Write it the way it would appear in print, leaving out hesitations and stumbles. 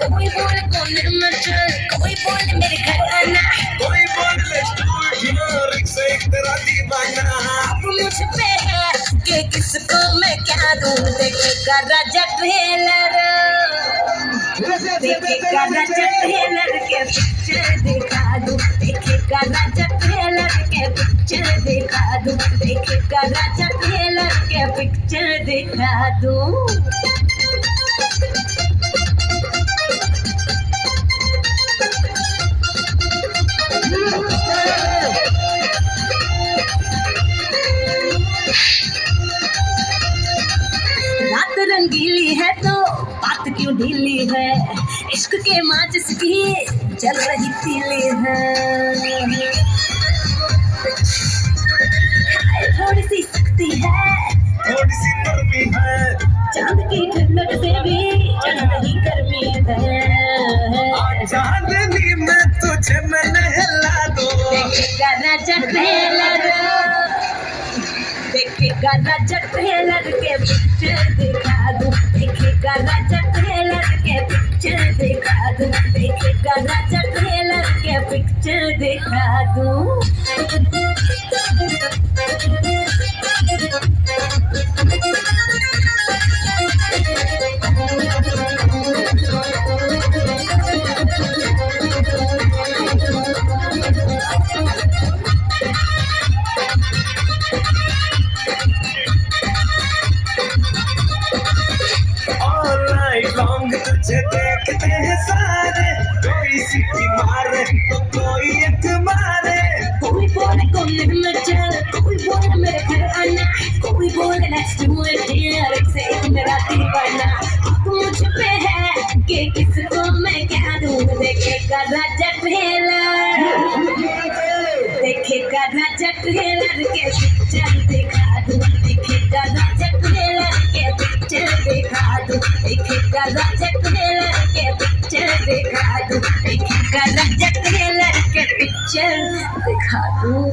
कोई बोल कोने में चल, कोई बोल मेरे घर आना, कोई बोल let's do it here, rickshaw एक तेरा दीवाना। अब मुझ पे है कि किसको मैं क्या दूं, देखेगा राजा ट्रेलर, देखेगा राजा ट्रेलर के पिक्चर दिखा दूं, देखेगा राजा ट्रेलर के पिक्चर दिखा दूं, देखेगा राजा ट्रेलर के पिक्चर दिखा दूं। रात रंगीली है तो बात क्यों ढीली है, इश्क के माचिस की जल रही तीली है, थोड़ी सी सख्ती है, थोड़ी सी नरमी है, चांद की ठंडक से भी चढ़ रही गर्मी है, चांदनी में तुझे मैं नहला दूं, देखेगा राजा ट्रेलर, देखेगा राजा ट्रेलर के पिक्चर दिखा दूं, देखेगा राजा ट्रेलर के पिक्चर दिखा दूं, देखेगा राजा ट्रेलर के पिक्चर दिखा दूं। लॉन्ग तुझे देखते हैं सारे, कोई सीटी मारे तो कोई एक मारे, कोई बोले कोने में चल, कोई बोले मेरे घर आना, कोई बोले let's do it here, एक से एक मेरा दीवाना। अब मुझ पे है कि किसको मैं क्या दूं, देखेगा राजा ट्रेलर, देखेगा राजा ट्रेलर के पिक्चर दिखा दूं, देखेगा राजा ट्रेलर के पिक्चर दिखा दूं, देखेगा राजा ट्रेलर के पिक्चर दिखा दूं, देखेगा राजा ट्रेलर के पिक्चर दिखा दूं।